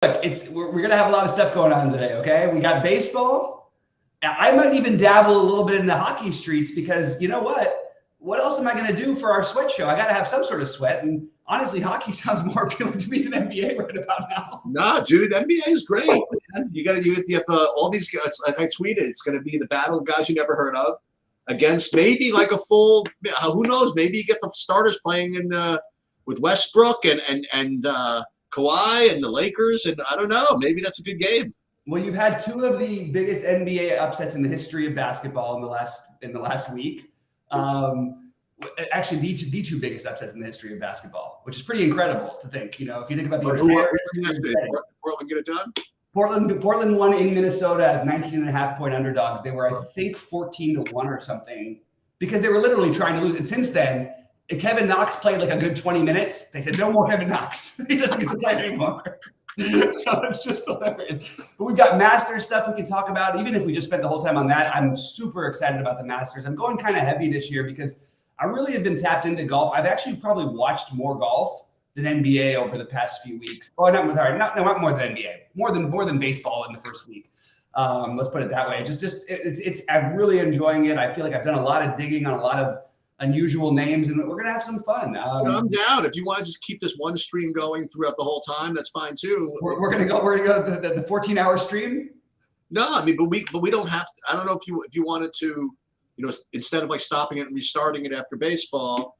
Look, we're gonna have a lot of stuff going on today. Okay, we got baseball. I might even dabble a little bit in the hockey streets because you know what? What else am I gonna do for our sweat show? I gotta have some sort of sweat, and honestly, hockey sounds more appealing to me than NBA right about now. Nah, dude, NBA is great. Man. You have all these guys. Like I tweeted, it's going to be the battle of guys you never heard of against maybe like a full. Who knows? Maybe you get the starters playing in with Westbrook and Kawhi and the Lakers, and I don't know. Maybe that's a good game. Well, you've had two of the biggest NBA upsets in the history of basketball in the last week. Actually, the two biggest upsets in the history of basketball, which is pretty incredible to think. You know, if you think about the Portland get it done. Portland won in Minnesota as 19.5-point underdogs. They were, I think, 14-1 or something because they were literally trying to lose. And since then, Kevin Knox played like a good 20 minutes. They said, no more Kevin Knox. He doesn't get to play anymore. So it's just hilarious. But we've got Masters stuff we can talk about. Even if we just spent the whole time on that, I'm super excited about the Masters. I'm going kind of heavy this year because I really have been tapped into golf. I've actually probably watched more golf than NBA over the past few weeks. Oh, not more than NBA. More than baseball in the first week. Let's put it that way. I'm really enjoying it. I feel like I've done a lot of digging on a lot of unusual names, and we're gonna have some fun. I'm down. If you want to just keep this one stream going throughout the whole time, that's fine too. We're gonna go the 14-hour stream. No, I mean, but we don't have to. I don't know if you wanted to, instead of like stopping it and restarting it after baseball.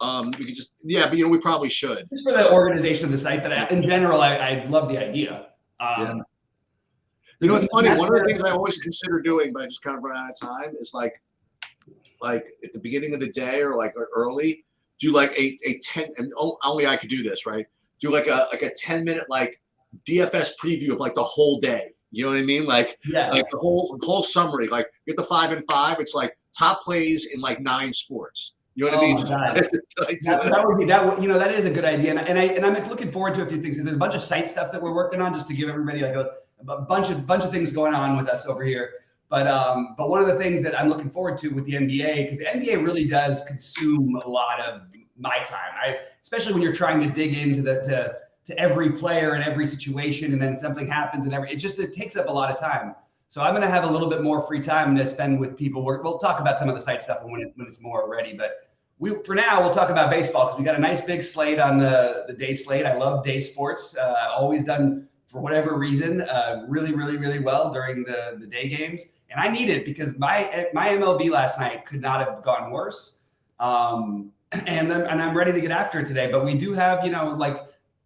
We could but we probably should. Just for the organization of the site, but in general, I love the idea. It's funny. One of the things I always consider doing, but I just kind of run out of time, is like at the beginning of the day or like early, do like a 10, and only I could do this, right? Do like a 10-minute like DFS preview of like the whole day. You know what I mean? Like the whole summary. Like you get the 5 and 5. It's like top plays in like 9 sports. You know what I mean? That would be that. That is a good idea, and I'm looking forward to a few things because there's a bunch of site stuff that we're working on just to give everybody like a bunch of things going on with us over here. But one of the things that I'm looking forward to with the NBA, because the NBA really does consume a lot of my time. Especially when you're trying to dig into to every player and every situation, and then something happens and it takes up a lot of time. So I'm going to have a little bit more free time to spend with people. We'll talk about some of the site stuff when it's more ready. But for now, we'll talk about baseball because we got a nice big slate on the day slate. I love day sports. Always done, for whatever reason, really, really, really well during the day games. And I need it because my MLB last night could not have gone worse. And I'm ready to get after it today. But we do have,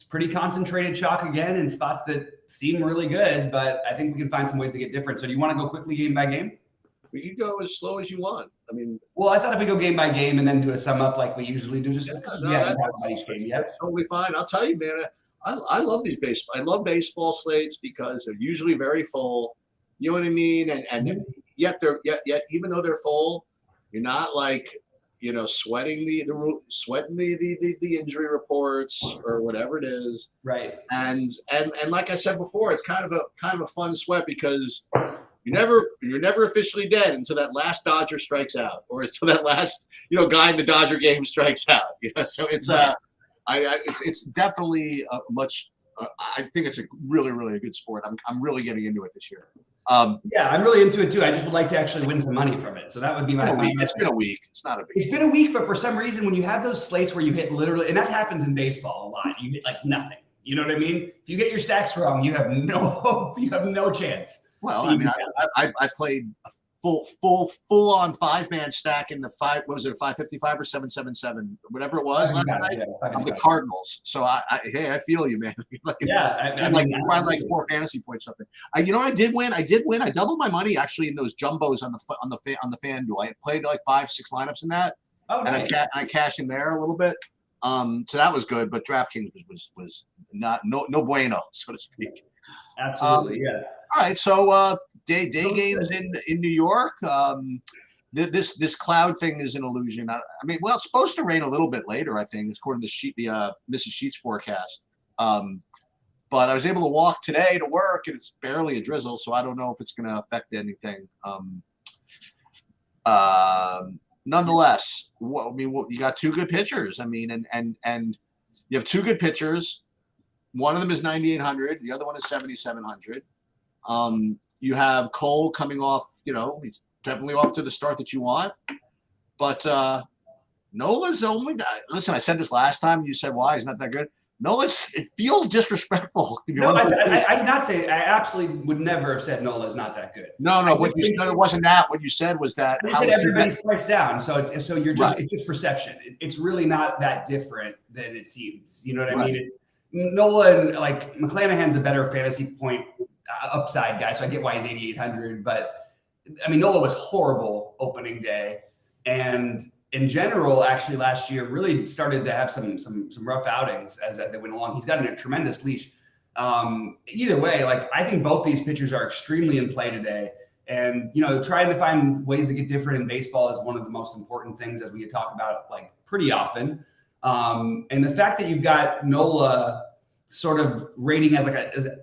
pretty concentrated chalk again in spots that seem really good, but I think we can find some ways to get different. So do you want to go quickly game by game? We can go as slow as you want. I mean, well, I thought if we go game by game and then do a sum up like we usually do, just because we haven't talked about each game yet. Totally fine. I'll tell you, man, I love these baseball. I love baseball slates because they're usually very full. You know what I mean? And yet even though they're full, you're not like sweating the injury reports or whatever it is. Right. And like I said before, it's kind of a fun sweat because you're never officially dead until that last Dodger strikes out or until that last guy in the Dodger game strikes out. So it's it's definitely a much. I think it's a really, really a good sport. I'm really getting into it this year. I'm really into it too. I just would like to actually win some money from it. So that would be my. It's been a week. It's not a big. It's been a week, but for some reason, when you have those slates where you hit literally, and that happens in baseball a lot, you hit like nothing. You know what I mean? If you get your stacks wrong, you have no hope. You have no chance. Well, I mean, I played a full on 5-man stack in the 555 or 777, whatever it was last night of the Cardinals. So I feel you, man. I like 4 fantasy points something. I did win. I doubled my money actually in those jumbos on the FanDuel. I played like 5-6 lineups in that, and I cashed in there a little bit. So that was good, but DraftKings was not no bueno, so to speak. Absolutely, yeah. All right, so day games in New York. This cloud thing is an illusion. I mean, well, it's supposed to rain a little bit later, I think, according to the Mrs. Sheets forecast. But I was able to walk today to work, and it's barely a drizzle, so I don't know if it's going to affect anything. Nonetheless, you got 2 good pitchers. I mean, and you have 2 good pitchers. One of them is 9,800. The other one is 7,700. You have Cole coming off, he's definitely off to the start that you want. But Nola's only – listen, I said this last time. You said, why? He's not that good. Nola's – it feels disrespectful. No, I did not say – I absolutely would never have said Nola's not that good. No, what you said, it wasn't that. What you said was that – you said everybody's priced down, so you're just – it's just perception. It's really not that different than it seems. You know what I mean? It's Nola and, like, McClanahan's a better fantasy point upside guy, so I get why he's 8,800. But, I mean, Nola was horrible opening day. And in general, actually last year really started to have some rough outings as they went along. He's gotten a tremendous leash. Either way, like I think both these pitchers are extremely in play today. And, trying to find ways to get different in baseball is one of the most important things, as we talk about like pretty often. And the fact that you've got Nola sort of rating as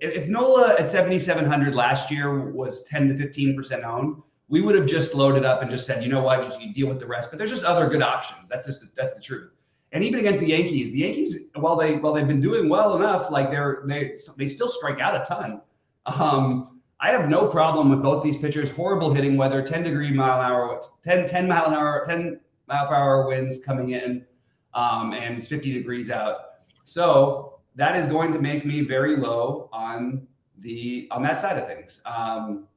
if Nola at 7,700 last year was 10 to 15% owned, we would have just loaded up and just said, you know what, you deal with the rest. But there's just other good options. That's the truth. And even against the Yankees, while they've been doing well enough, like they still strike out a ton. I have no problem with both these pitchers. Horrible hitting weather, 10 mile per hour winds coming in, and it's 50 degrees out. So that is going to make me very low on that side of things. On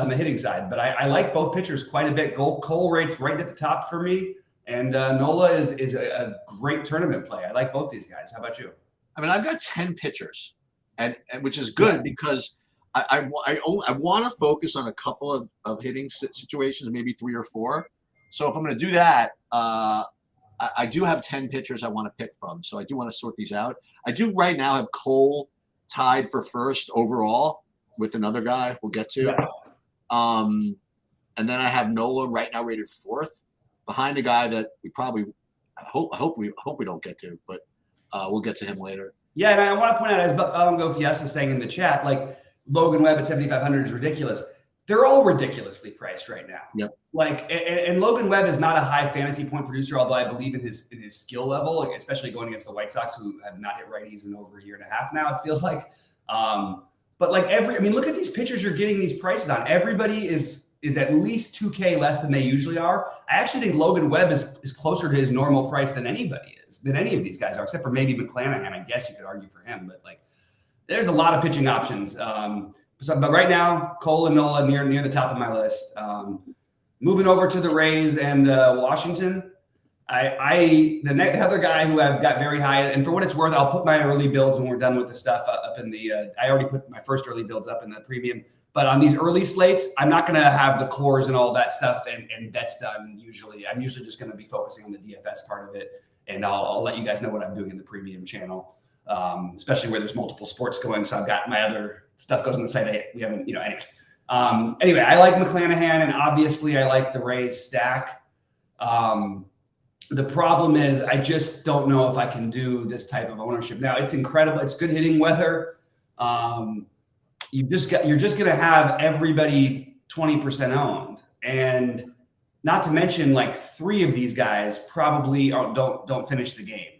the hitting side, but I like both pitchers quite a bit. Cole rates right at the top for me, and Nola is a great tournament play. I like both these guys. How about you? I mean, I've got 10 pitchers, and which is good because I want to focus on a couple of hitting situations, maybe 3 or 4. So if I'm going to do that, I do have 10 pitchers I want to pick from. So I do want to sort these out. I do right now have Cole tied for first overall with another guy we'll get to. And then I have Nola right now rated 4th behind a guy that we probably hope we don't get to, but we'll get to him later. Yeah, and I want to point out, as Go Fiesta is saying in the chat, like Logan Webb at 7,500 is ridiculous. They're all ridiculously priced right now. Yep. Like, and Logan Webb is not a high fantasy point producer, although I believe in his skill level, like, especially going against the White Sox, who have not hit righties in over a year and a half now, it feels like. But like look at these pitchers you're getting these prices on. Everybody is at least 2K less than they usually are. I actually think Logan Webb is closer to his normal price than any of these guys are, except for maybe McClanahan. I guess you could argue for him, but like there's a lot of pitching options. But right now, Cole and Nola near the top of my list. Moving over to the Rays and Washington. The other guy who I've got very high, and for what it's worth, I'll put my early builds when we're done with the stuff up in the. I already put my first early builds up in the premium, but on these early slates, I'm not going to have the cores and all that stuff and bets done. Usually, I'm usually just going to be focusing on the DFS part of it, and I'll let you guys know what I'm doing in the premium channel, especially where there's multiple sports going. So I've got my other stuff goes on the site. We haven't, anyway. Anyway, I like McClanahan, and obviously I like the Rays stack. The problem is I just don't know if I can do this type of ownership. Now it's incredible. It's good hitting weather. You're just going to have everybody 20% owned, and not to mention like 3 of these guys probably don't finish the game.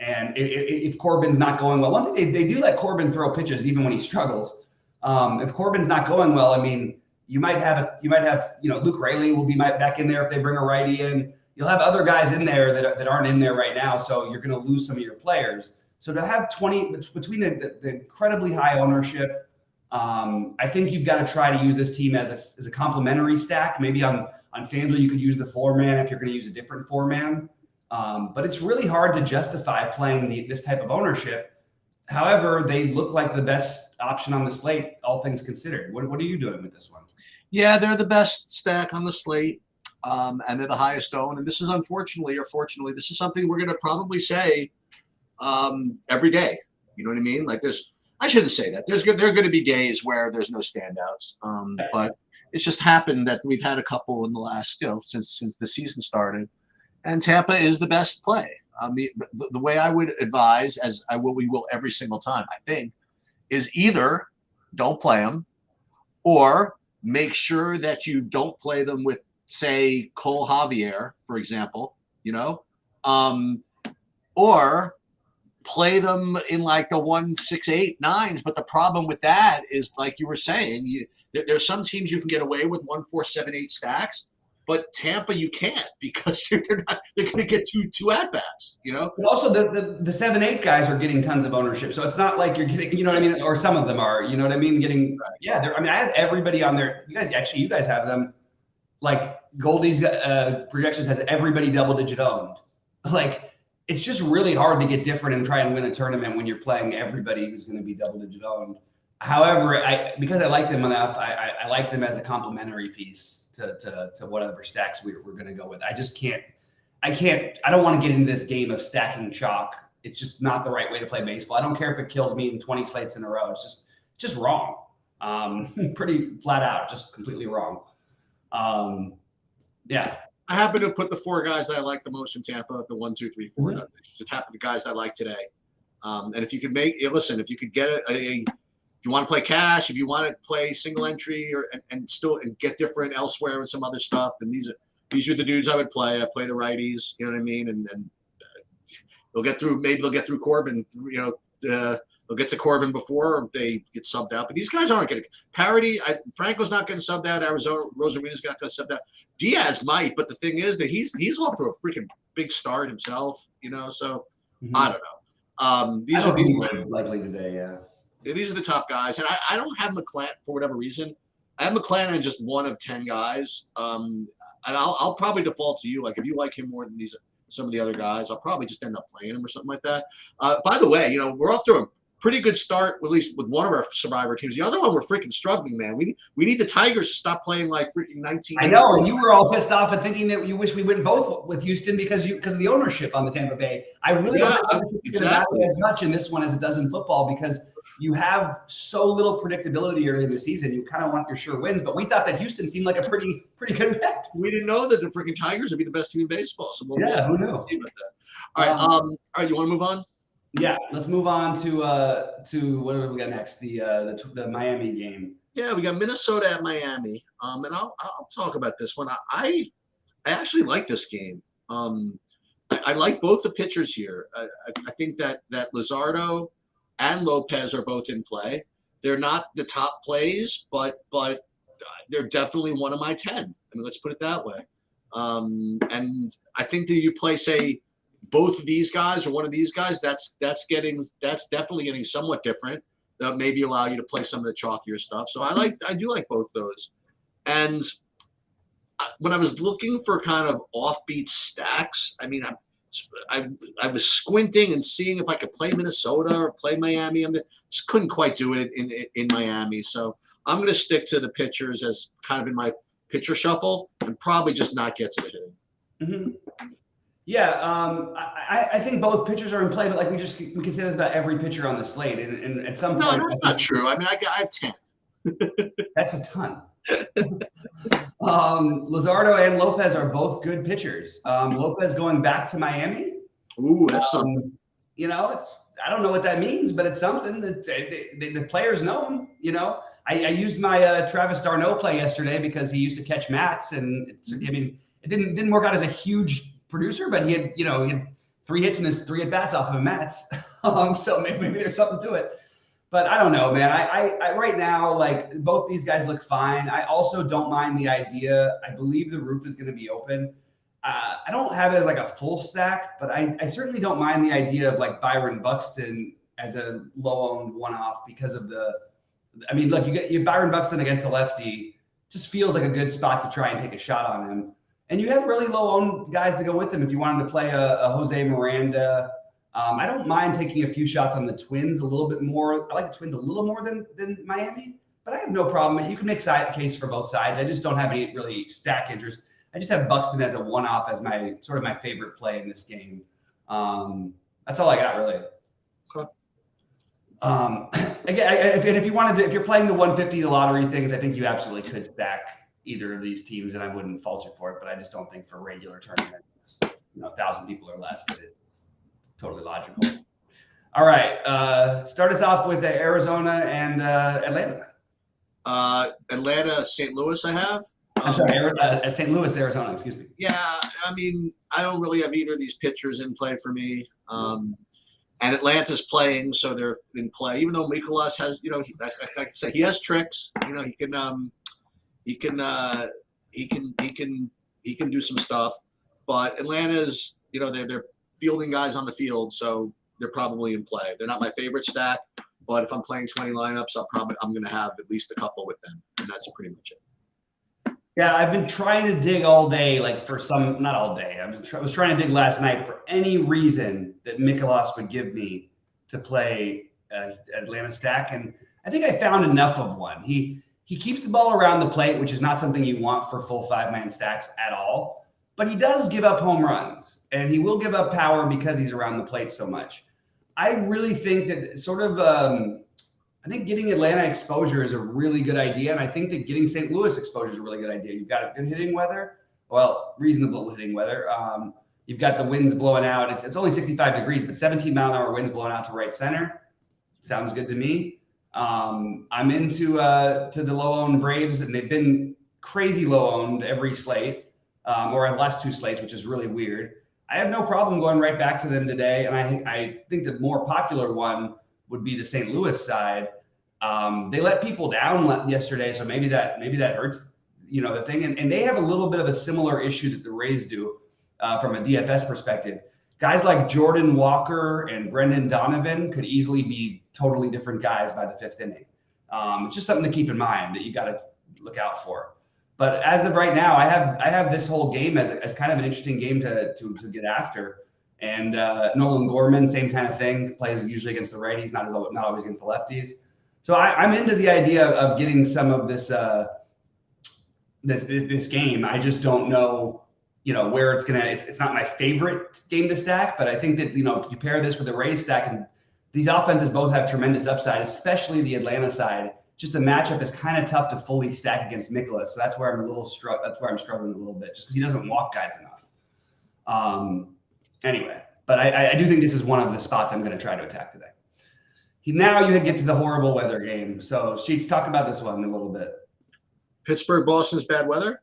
And if Corbin's not going well, one thing they do let Corbin throw pitches even when he struggles. If Corbin's not going well, I mean, you might have Luke Raley will be back in there if they bring a righty in. You'll have other guys in there that aren't in there right now, so you're going to lose some of your players. So to have 20 between the incredibly high ownership, I think you've got to try to use this team as a complementary stack. Maybe on FanDuel you could use the 4-man if you're going to use a different 4-man. But it's really hard to justify playing this type of ownership. However, they look like the best option on the slate, all things considered. What are you doing with this one? Yeah, they're the best stack on the slate. And they're the highest owned. And this is unfortunately or fortunately, this is something we're going to probably say every day. You know what I mean? Like I shouldn't say that. There are going to be days where there's no standouts. But it's just happened that we've had a couple in the last, since the season started. And Tampa is the best play. The way I would advise, we will every single time, I think, is either don't play them or make sure that you don't play them with, say, Cole Javier, for example, or play them in like the 1, 6, 8, 9s. But the problem with that is, like you were saying, there's some teams you can get away with 1, 4, 7, 8 stacks. But Tampa, you can't, because they're going to get two at bats, you know. But also, the 7-8 guys are getting tons of ownership, so it's not like you're getting, you know what I mean, or some of them are, you know what I mean, getting. Yeah, I mean, I have everybody on there. You guys have them. Like Goldie's projections has everybody double-digit owned. Like, it's just really hard to get different and try and win a tournament when you're playing everybody who's going to be double-digit owned. However, because I like them enough, I like them as a complementary piece to whatever stacks we're going to go with. I just can't. I don't want to get into this game of stacking chalk. It's just not the right way to play baseball. I don't care if it kills me in 20 slates in a row. It's just wrong. Pretty flat out, just completely wrong. Yeah. I happen to put the 4 guys that I like the most in Tampa, the 1, 2, 3, 4. Mm-hmm. Just happen the guys I like today. And if you could if you could get if you want to play cash, if you want to play single entry and get different elsewhere and some other stuff, then these are the dudes I would play. I play the righties, you know what I mean? And they'll get through. Maybe they'll get through Corbin. You know, they'll get to Corbin before they get subbed out. But these guys aren't getting parity. Franco's not getting subbed out. Rosarina's not going to subbed out. Diaz might, but the thing is that he's off to a freaking big start himself. You know, so I don't know. These are likely today. Yeah. These are the top guys, and I don't have McClanahan for whatever reason. I have McClanahan just one of 10 guys, and I'll probably default to you. Like, if you like him more than some of the other guys, I'll probably just end up playing him or something like that. By the way, you know, we're off to a pretty good start, at least with one of our Survivor teams. The other one, we're freaking struggling, man. We need the Tigers to stop playing like freaking 19. I know, and you were all pissed off and thinking that you wish we went both with Houston because of the ownership on the Tampa Bay. I really don't think it's going to matter as much in this one as it does in football, because you have so little predictability early in the season. You kind of want your sure wins, but we thought that Houston seemed like a pretty good bet. We didn't know that the freaking Tigers would be the best team in baseball. So who knew? See about that. All right, all right. You want to move on? Yeah, let's move on to what do we got next? The Miami game. Yeah, we got Minnesota at Miami. And I'll talk about this one. I actually like this game. I like both the pitchers here. I think that Luzardo and Lopez are both in play. They're not the top plays, but they're definitely one of my 10. I mean, let's put it that way. And I think that you play, say, both of these guys or one of these guys, that's definitely getting somewhat different. That maybe allow you to play some of the chalkier stuff. So I do like both those. And when I was looking for kind of offbeat stacks, I mean, I was squinting and seeing if I could play Minnesota or play Miami. I just couldn't quite do it in Miami. So I'm going to stick to the pitchers as kind of in my pitcher shuffle and probably just not get to the hitting. Mm-hmm. Yeah, I think both pitchers are in play, but like we can say this about every pitcher on the slate. And at some point, no, that's not true. I mean, I have 10. That's a ton. Luzardo and Lopez are both good pitchers. Lopez going back to Miami. Ooh, that's something. You know, I don't know what that means, but it's something that the players know him. You know, I used my Travis d'Arnaud play yesterday because he used to catch Mats, and I mean, it didn't work out as a huge producer, but he had 3 hits in his 3 at bats off of Mats. So maybe there's something to it. But I don't know, man. I right now, like, both these guys look fine. I also don't mind the idea. I believe the roof is going to be open. I don't have it as like a full stack, but I certainly don't mind the idea of like Byron Buxton as a low-owned one-off because of I mean, look, you Byron Buxton against the lefty just feels like a good spot to try and take a shot on him. And you have really low-owned guys to go with him if you wanted to play a Jose Miranda. I don't mind taking a few shots on the Twins a little bit more. I like the Twins a little more than Miami, but I have no problem. You can make a case for both sides. I just don't have any really stack interest. I just have Buxton as a one-off as my sort of my favorite play in this game. That's all I got, really. Okay. Again, if you wanted to, if you're playing the 150, the lottery things, I think you absolutely could stack either of these teams, and I wouldn't fault you for it. But I just don't think for regular tournaments, 1,000 people or less, that it's totally logical. All right, start us off with Arizona and Atlanta. Atlanta, St. Louis. I have. I'm sorry, St. Louis, Arizona. Excuse me. Yeah, I mean, I don't really have either of these pitchers in play for me. and Atlanta's playing, so they're in play. Even though Mikolas has, like I said, he has tricks. He can do some stuff. But Atlanta's, they're fielding guys on the field, so they're probably in play. They're not my favorite stack, but if I'm playing 20 lineups, I'm going to have at least a couple with them, and that's pretty much it. Yeah, I've been trying to dig all day, not all day. I was trying to dig last night for any reason that Mikolas would give me to play Atlanta stack, and I think I found enough of one. He keeps the ball around the plate, which is not something you want for full 5-man stacks at all. But he does give up home runs, and he will give up power because he's around the plate so much. I really think that I think getting Atlanta exposure is a really good idea, and I think that getting St. Louis exposure is a really good idea. You've got good hitting weather, reasonable hitting weather. You've got the winds blowing out. It's only 65 degrees, but 17-mile-an-hour winds blowing out to right center. Sounds good to me. I'm into to the low-owned Braves, and they've been crazy low-owned every slate, or at last 2 slates, which is really weird. I have no problem going right back to them today, and I think the more popular one would be the St. Louis side. They let people down yesterday, so maybe that hurts, the thing. And they have a little bit of a similar issue that the Rays do from a DFS perspective. Guys like Jordan Walker and Brendan Donovan could easily be totally different guys by the 5th inning. It's just something to keep in mind that you got to look out for. But as of right now, I have this whole game as kind of an interesting game to get after. And Nolan Gorman, same kind of thing, plays usually against the righties, not always against the lefties. So I'm into the idea of getting some of this this game. I just don't know, where it's gonna. It's not my favorite game to stack, but I think that you pair this with the Rays stack, and these offenses both have tremendous upside, especially the Atlanta side. Just the matchup is kind of tough to fully stack against Mikolas, so that's where I'm struggling a little bit, just because he doesn't walk guys enough. Anyway, but I do think this is one of the spots I'm going to try to attack today. Now you get to the horrible weather game. So Sheets, talk about this one a little bit. Pittsburgh, Boston's bad weather?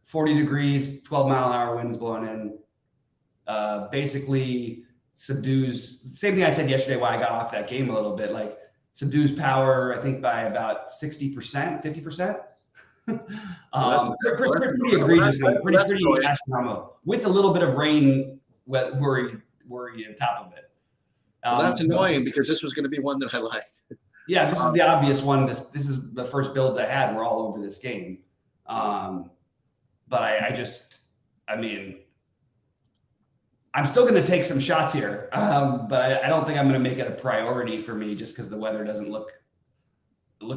40 degrees, 12-mile-an-hour winds blowing in. Basically subdues, same thing I said yesterday why I got off that game a little bit, like subdues power, I think, by about 60%, 50%. Pretty egregious, pretty astronomical, with a little bit of rain worry on top of it. That's annoying because this was going to be one that I liked. Yeah, this is the obvious one. This is the first builds I had. We're all over this game. But I'm still going to take some shots here. But I don't think I'm going to make it a priority for me just because the weather doesn't look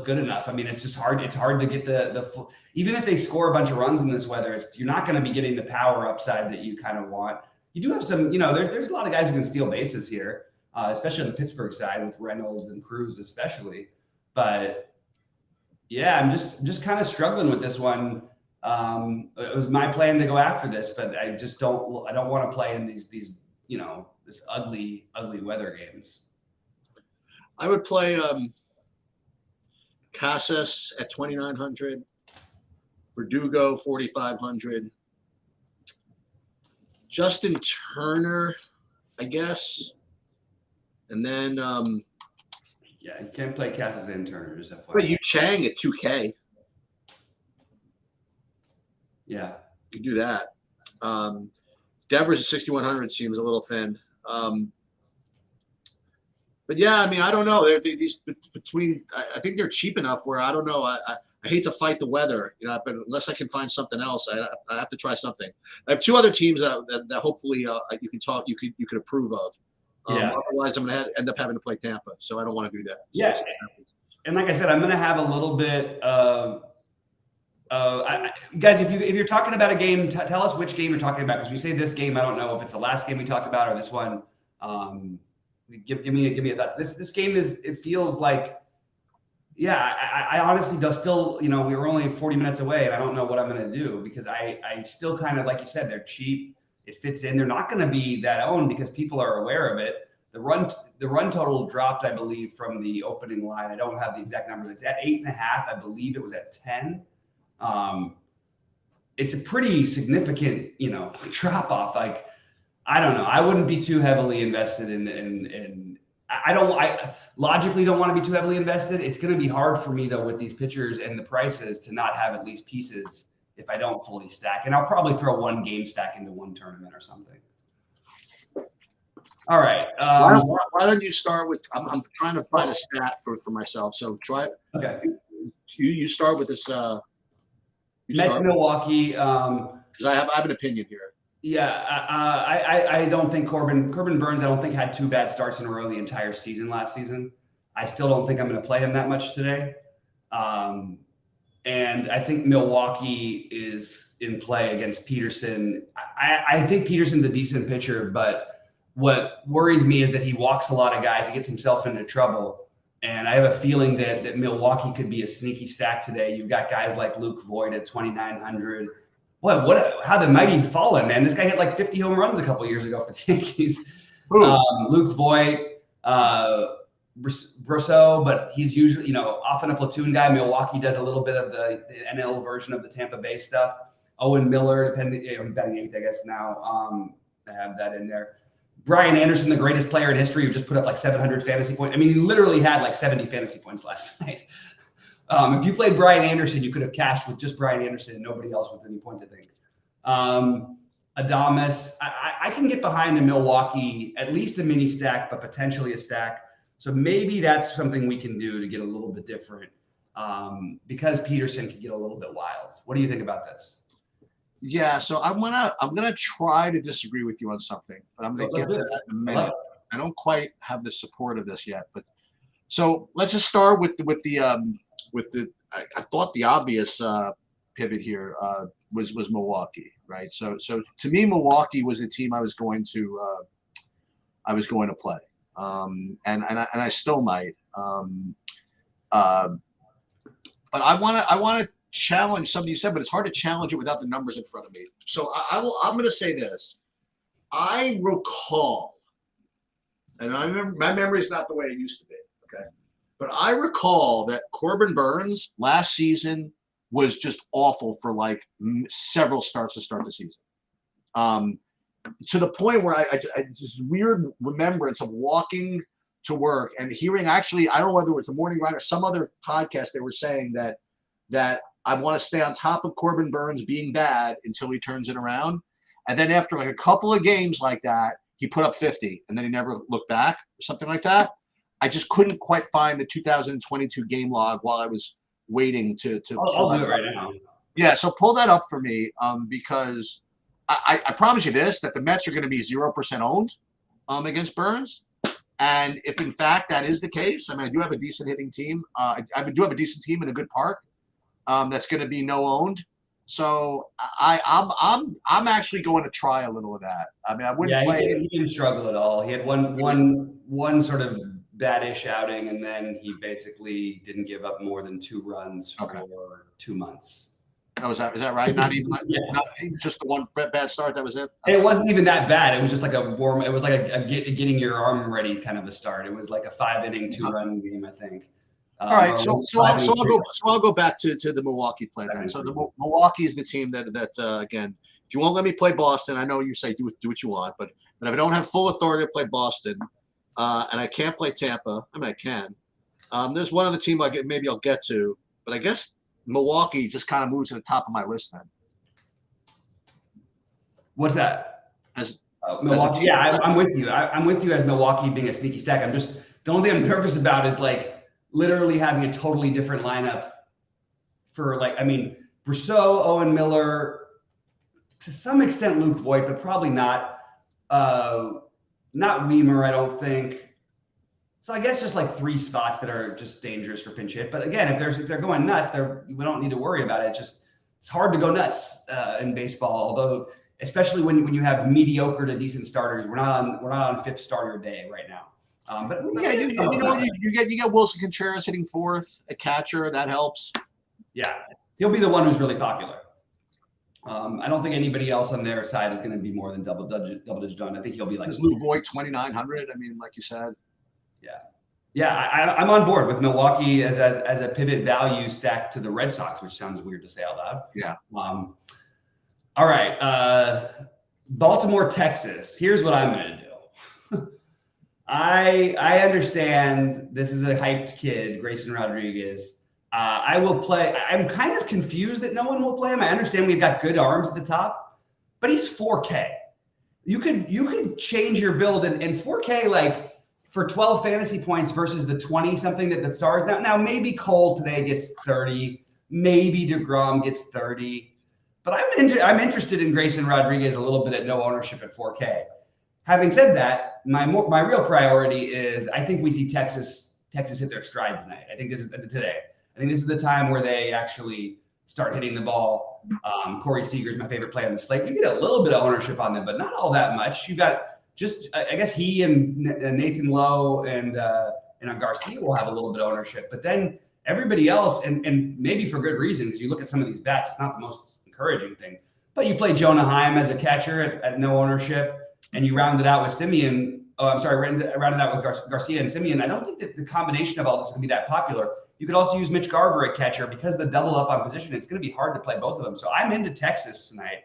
good enough. I mean, it's just hard. It's hard to get the even if they score a bunch of runs in this weather, you're not going to be getting the power upside that you kind of want. You do have some, there's a lot of guys who can steal bases here, especially on the Pittsburgh side with Reynolds and Cruz especially. But yeah, I'm just kind of struggling with this one. It was my plan to go after this, but I don't want to play in these this ugly weather games. I would play Casas at 2,900, Verdugo 4,500, Justin Turner, I guess, and then yeah, you can't play Casas and Turner. Just FYI. But you Chang at 2K. Yeah, you do that. Devers at 6,100 seems a little thin. But yeah, I mean, I don't know. These between, I think they're cheap enough where I don't know. I hate to fight the weather, but unless I can find something else, I have to try something. I have 2 other teams that hopefully you could approve of. Otherwise, I'm going to end up having to play Tampa, so I don't want to do that. So yeah, and like I said, I'm going to have a little bit of. Guys, if you're talking about a game, tell us which game you're talking about, because you say this game, I don't know if it's the last game we talked about or this one. Give me a thought. This game it feels like, yeah, I honestly still, we were only 40 minutes away, and I don't know what I'm going to do, because I still kind of, like you said, they're cheap. It fits in. They're not going to be that owned because people are aware of it. The run total dropped, I believe, from the opening line. I don't have the exact numbers. It's at 8.5. I believe it was at 10. It's a pretty significant, drop off. Like, I don't know. I wouldn't be too heavily invested in I logically don't want to be too heavily invested. It's going to be hard for me though with these pitchers and the prices to not have at least pieces if I don't fully stack. And I'll probably throw one game stack into one tournament or something. All right. Why don't you start with? I'm trying to find a stat for myself. So try. Okay. You start with this. Mets Milwaukee. Because I have an opinion here. Yeah, I don't think Corbin Burns, I don't think had 2 bad starts in a row the entire season last season. I still don't think I'm going to play him that much today. And I think Milwaukee is in play against Peterson. I think Peterson's a decent pitcher, but what worries me is that he walks a lot of guys. He gets himself into trouble. And I have a feeling that Milwaukee could be a sneaky stack today. You've got guys like Luke Voigt at 2,900. How the mighty fallen, man. This guy hit like 50 home runs a couple years ago for the Yankees. Luke Voigt, Brosseau, but he's usually, often a platoon guy. Milwaukee does a little bit of the NL version of the Tampa Bay stuff. Owen Miller, he's batting 8th, I guess now. I have that in there. Brian Anderson, the greatest player in history, who just put up like 700 fantasy points. I mean, he literally had like 70 fantasy points last night. If you played Brian Anderson, you could have cashed with just Brian Anderson and nobody else with any points, I think. Adames, I can get behind the Milwaukee, at least a mini stack, but potentially a stack. So maybe that's something we can do to get a little bit different because Peterson could get a little bit wild. What do you think about this? Yeah, so I'm gonna try to disagree with you on something, but I'm gonna get to that in a minute. I don't quite have the support of this yet, but so let's just start with the I thought the obvious pivot here was Milwaukee, right? So to me, Milwaukee was a team I was going to play, and I still might. But I want to challenge something you said, but it's hard to challenge it without the numbers in front of me. So I'm going to say this. I recall, and I remember my memory is not the way it used to be. Okay. But I recall that Corbin Burns last season was just awful for like several starts to start the season. To the point where I just weird remembrance of walking to work and hearing, actually, I don't know whether it was the Morning Ride or some other podcast, they were saying that I want to stay on top of Corbin Burns being bad until he turns it around. And then after like a couple of games like that, he put up 50 and then he never looked back or something like that. I just couldn't quite find the 2022 game log while I was waiting to I'll do it right now. Yeah, so pull that up for me because I promise you this, that the Mets are going to be 0% owned against Burns. And if in fact that is the case, I mean, I do have a decent hitting team. I do have a decent team in a good park that's going to be no owned. So I'm actually going to try a little of that. I mean, I wouldn't play. He didn't struggle at all. He had one sort of bad-ish outing, and then he basically didn't give up more than 2 runs for 2 months. Oh, is that right? Not even not just the one bad start. That was it. And it wasn't even that bad. It was just like a warm. It was like a getting your arm ready kind of a start. It was like a 5-inning 2-run game, I think. All right, so I'll go back to the Milwaukee play then. So the Milwaukee is the team that again, if you won't let me play Boston, I know you say do what you want, but if I don't have full authority to play Boston, and I can't play Tampa, I mean I can. There's one other team maybe I'll get to, but I guess Milwaukee just kind of moves to the top of my list then. What's that? Milwaukee. Yeah, I'm with you. I'm with you as Milwaukee being a sneaky stack. I'm just the only thing I'm nervous about is like literally having a totally different lineup for Brosseau, Owen Miller, to some extent Luke Voigt, but probably not Weimer, I don't think. So I guess just like 3 spots that are just dangerous for pinch hit. But again, if they're going nuts, we don't need to worry about it. It's hard to go nuts in baseball, although especially when you have mediocre to decent starters. We're not on 5th starter day right now. But yeah, you get Wilson Contreras hitting 4th, a catcher that helps. Yeah, he'll be the one who's really popular. I don't think anybody else on their side is going to be more than double digit done. I think he'll be like Luke Voigt 2,900. I mean, like you said. Yeah. I'm on board with Milwaukee as a pivot value stack to the Red Sox, which sounds weird to say out loud. Yeah. All right. Baltimore, Texas. Here's what I'm going to do. I understand this is a hyped kid, Grayson Rodriguez. I will play. I'm kind of confused that no one will play him. I understand we've got good arms at the top, but he's 4K. You could change your build and 4K like for 12 fantasy points versus the 20 something that the Stars now maybe Cole today gets 30, maybe DeGrom gets 30, but I'm interested in Grayson Rodriguez a little bit at no ownership at 4K. Having said that, my real priority is I think we see Texas hit their stride tonight. I think this is today. I think this is the time where they actually start hitting the ball. Corey Seager's my favorite player on the slate. You get a little bit of ownership on them, but not all that much. You got just, I guess he and Nathan Lowe and Garcia will have a little bit of ownership, but then everybody else, and maybe for good reason, because you look at some of these bets, it's not the most encouraging thing. But you play Jonah Heim as a catcher at no ownership, and you round it out with Simeon. Oh, I'm sorry, round it out with Garcia and Simeon. I don't think that the combination of all this is going to be that popular. You could also use Mitch Garver at catcher because the double up on position. It's going to be hard to play both of them. So I'm into Texas tonight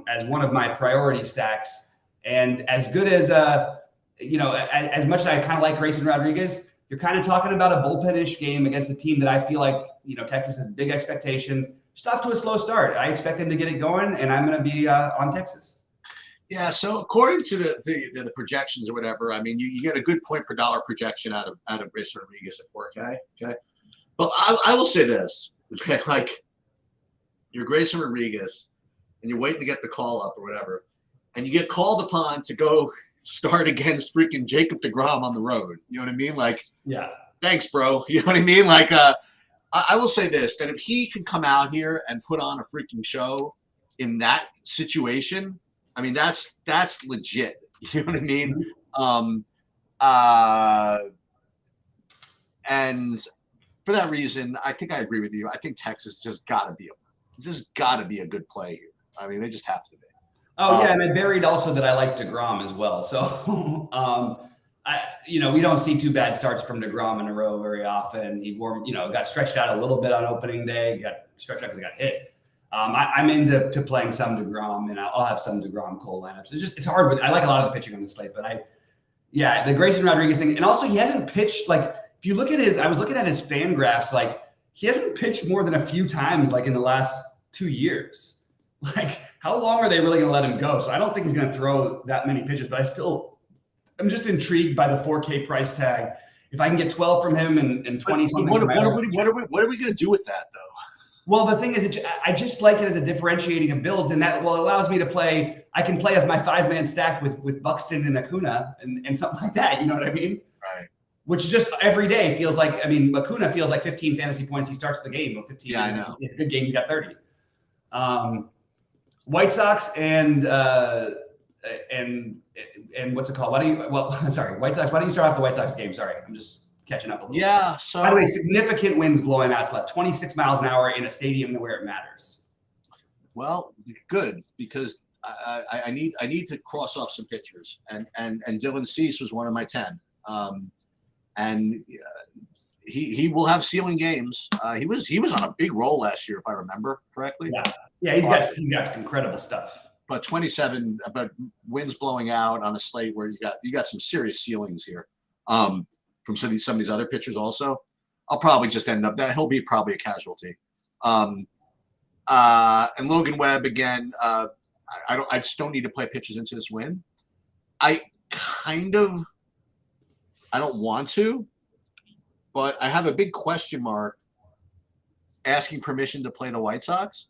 as one of my priority stacks. And as good as as much as I kind of like Grayson Rodriguez, you're kind of talking about a bullpen-ish game against a team that I feel like Texas has big expectations. Just off to a slow start. I expect them to get it going, and I'm going to be on Texas. Yeah, so according to the projections or whatever, I mean, you get a good point per dollar projection out of Grayson Rodriguez at 4K. Okay, but I will say this: okay, like you're Grayson Rodriguez, and you're waiting to get the call up or whatever, and you get called upon to go start against freaking Jacob deGrom on the road. You know what I mean? Like, yeah, thanks, bro. You know what I mean? Like, I will say this: that if he can come out here and put on a freaking show in that situation. I mean, that's legit. You know what I mean? And for that reason, I think I agree with you. I think Texas just got to be a good play here. I mean, they just have to be. Oh yeah, and I buried also that I like DeGrom as well. So, we don't see two bad starts from DeGrom in a row very often. He got stretched out a little bit on opening day. Got stretched out because he got hit. I'm into playing some DeGrom, and I'll have some DeGrom Cole lineups. It's hard. I like a lot of the pitching on the slate, but the Grayson Rodriguez thing, and also he hasn't pitched like if you look at I was looking at his fan graphs, like he hasn't pitched more than a few times like in the last 2 years. Like how long are they really going to let him go? So I don't think he's going to throw that many pitches, but I'm just intrigued by the 4K price tag. If I can get 12 from him and 20 something. What are we going to do with that though? Well, the thing is, I just like it as a differentiating of builds, and that allows me to play. I can play of my 5-man stack with Buxton and Acuna and something like that. You know what I mean? Right. Which just every day feels like. I mean, Acuna feels like 15 fantasy points. He starts the game with 15. Yeah, I know. It's a good game. He got 30. White Sox and what's it called? White Sox. Why don't you start off the White Sox game? Sorry, I'm just catching up a little bit. Yeah. So by the way, significant winds blowing out to left 26 miles an hour in a stadium where it matters. Well, good because I need to cross off some pitchers, and Dylan Cease was one of my 10, and he will have ceiling games. He was on a big roll last year, if I remember correctly. Yeah, he's got incredible stuff. But 27, but winds blowing out on a slate where you got some serious ceilings here. From some of these other pitchers also, I'll probably just end up that he'll be probably a casualty. And Logan Webb again. I just don't need to play pitchers into this win. I don't want to, but I have a big question mark asking permission to play the White Sox.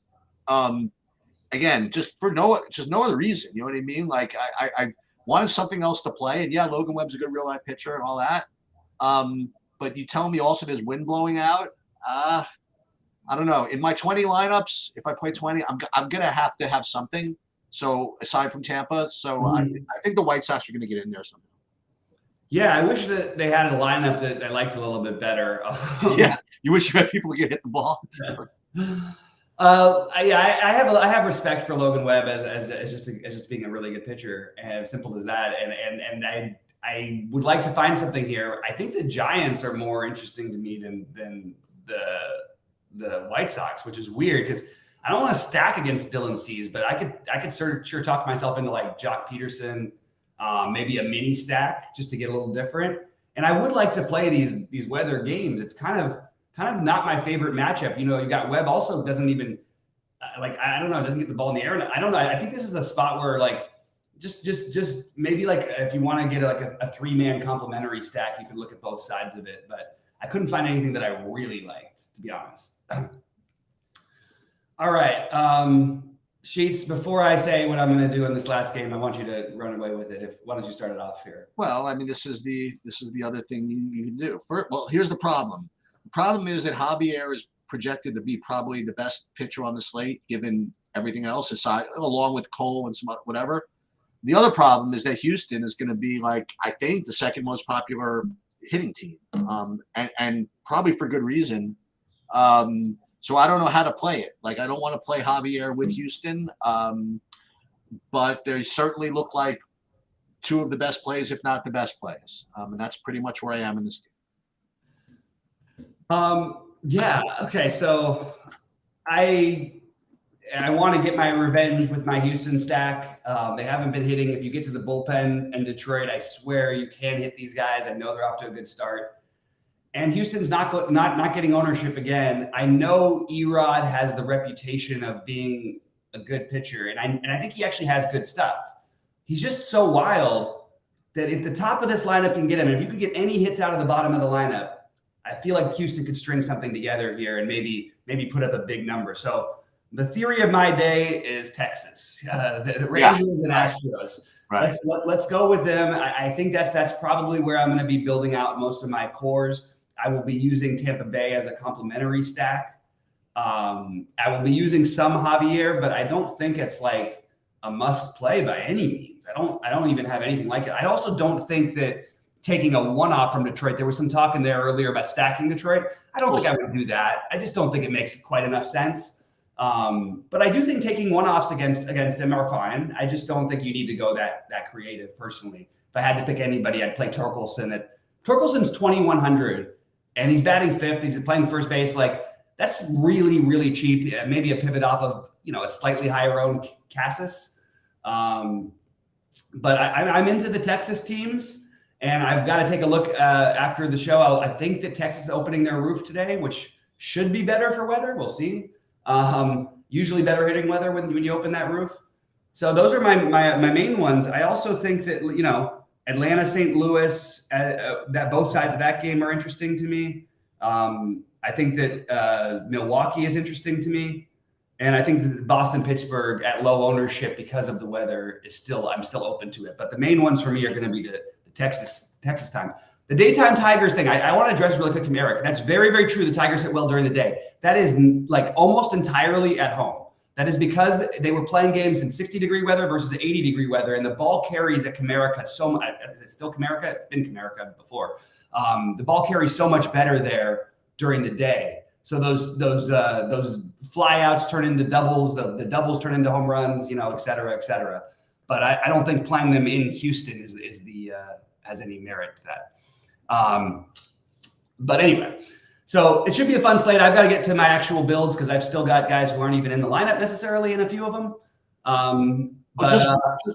Again, just no other reason. You know what I mean? Like I wanted something else to play, and yeah, Logan Webb's a good real life pitcher and all that. But you tell me also there's wind blowing out. I don't know. In my 20 lineups, if I play 20, I'm gonna have to have something. So aside from Tampa, I think the White Sox are gonna get in there somehow. Yeah, I wish that they had a lineup that I liked a little bit better. Yeah, you wish you had people who could hit the ball. I have respect for Logan Webb as just being a really good pitcher, and simple as that. And I would like to find something here. I think the Giants are more interesting to me than the White Sox, which is weird because I don't want to stack against Dylan Cease, but I could sure talk myself into like Jock Peterson, maybe a mini stack just to get a little different. And I would like to play these weather games. It's kind of not my favorite matchup. You got Webb also doesn't even I don't know, doesn't get the ball in the air. And I don't know. I think this is a spot where just maybe if you want to get a 3-man complementary stack, you could look at both sides of it. But I couldn't find anything that I really liked, to be honest. All right. Sheets, before I say what I'm going to do in this last game, I want you to run away with it. Why don't you start it off here? Well, I mean, this is the other thing you can do. Well, here's the problem. The problem is that Javier is projected to be probably the best pitcher on the slate, given everything else aside, along with Cole and some whatever. The other problem is that Houston is going to be I think the second most popular hitting team, and probably for good reason. So I don't know how to play it. I don't want to play Javier with Houston, but they certainly look like two of the best plays, if not the best plays. And that's pretty much where I am in this game. Yeah. Okay. So I want to get my revenge with my Houston stack. They haven't been hitting. If you get to the bullpen in Detroit, I swear you can hit these guys. I know they're off to a good start. And Houston's not getting ownership again. I know Erod has the reputation of being a good pitcher, and I think he actually has good stuff. He's just so wild that if the top of this lineup can get him, and if you could get any hits out of the bottom of the lineup, I feel like Houston could string something together here and maybe put up a big number. So the theory of my day is Texas, the Rangers and Astros. Right. Let's go with them. I think that's probably where I'm going to be building out most of my cores. I will be using Tampa Bay as a complementary stack. I will be using some Javier, but I don't think it's a must play by any means. I don't even have anything like it. I also don't think that taking a one-off from Detroit, there was some talk in there earlier about stacking Detroit. I don't think I would do that. I just don't think it makes quite enough sense. But I do think taking one-offs against them are fine. I just don't think you need to go that creative personally. If I had to pick anybody, I'd play Torkelson. Torkelson's 2,100. And he's batting fifth. He's playing first base. That's really, really cheap. Maybe a pivot off of, a slightly higher owned Cassis. But I'm into the Texas teams, and I've got to take a look after the show. I think that Texas is opening their roof today, which should be better for weather. We'll see. Usually better hitting weather when you open that roof. So those are my main ones. I also think that, Atlanta, St. Louis, that both sides of that game are interesting to me. I think that Milwaukee is interesting to me. And I think that Boston, Pittsburgh at low ownership because of the weather I'm still open to it. But the main ones for me are going to be the Texas time. The daytime Tigers thing, I want to address really quick to Eric. That's very, very true. The Tigers hit well during the day. That is almost entirely at home. That is because they were playing games in 60-degree weather versus 80-degree weather, and the ball carries at Comerica so much. Is it still Comerica? It's been Comerica before. The ball carries so much better there during the day. So those flyouts turn into doubles. The doubles turn into home runs. Et cetera, et cetera. But I don't think playing them in Houston has any merit to that. But anyway. So it should be a fun slate. I've got to get to my actual builds because I've still got guys who aren't even in the lineup necessarily in a few of them. Just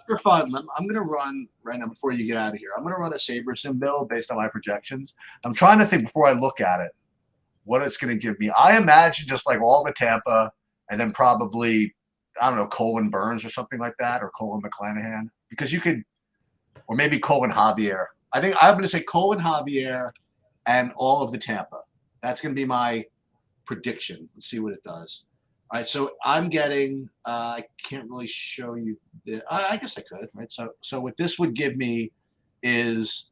for fun, I'm going to run right now before you get out of here. I'm going to run a Saberson build based on my projections. I'm trying to think before I look at it what it's going to give me. I imagine just all the Tampa and then probably, I don't know, Cole and Burns or something like that, or Cole and McClanahan, because you could, or maybe Cole and Javier. I think I'm going to say Cole and Javier and all of the Tampa. That's going to be my prediction. Let's see what it does. All right, so I'm getting. I can't really show you. I guess I could. Right. So what this would give me is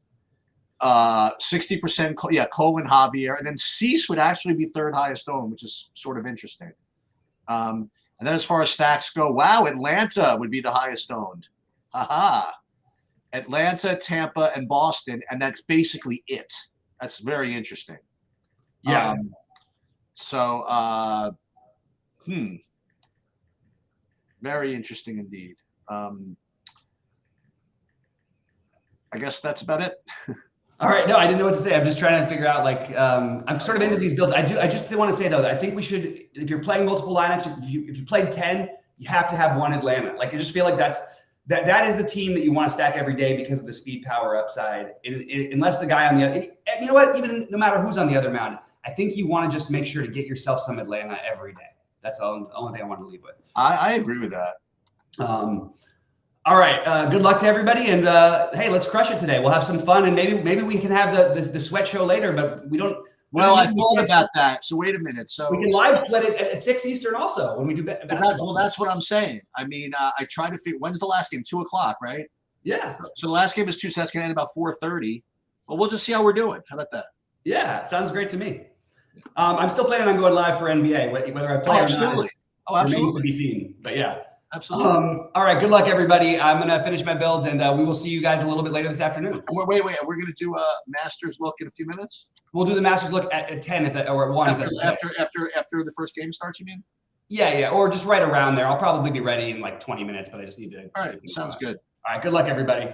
60%. Cole and Javier, and then Cease would actually be third highest owned, which is sort of interesting. And then as far as stacks go, wow, Atlanta would be the highest owned. Atlanta, Tampa, and Boston, and that's basically it. That's very interesting. Yeah. Very interesting indeed. I guess that's about it. All right. No, I didn't know what to say. I'm just trying to figure out I'm sort of into these builds. I just want to say though, I think we should, if you're playing multiple lineups, if you played 10, you have to have one Atlanta. I just feel like that is the team that you want to stack every day because of the speed power upside. Unless the guy on the other, you know what, even no matter who's on the other mound, I think you want to just make sure to get yourself some Atlanta every day. That's the only thing I want to leave with. I agree with that. All right. Good luck to everybody. And hey, let's crush it today. We'll have some fun, and maybe we can have the sweat show later, but we don't. Well, I thought about that. So wait a minute. So we can live sweat it at 6 Eastern also when we do basketball. Well, that's what I'm saying. I mean, I try to figure, when's the last game? 2:00, right? Yeah. So the last game is 2, so that's going to end about 4:30. Well, we'll just see how we're doing. How about that? Yeah, sounds great to me. I'm still planning on going live for NBA, whether I play or not. Absolutely. To be seen. But yeah. Absolutely. All right. Good luck, everybody. I'm going to finish my builds, and we will see you guys a little bit later this afternoon. Wait. We're going to do a Masters look in a few minutes? We'll do the Masters look at 10 or at 1. After the first game starts, you mean? Yeah. Or just right around there. I'll probably be ready in like 20 minutes, but I just need to. All right. Sounds good. All right. Good luck, everybody.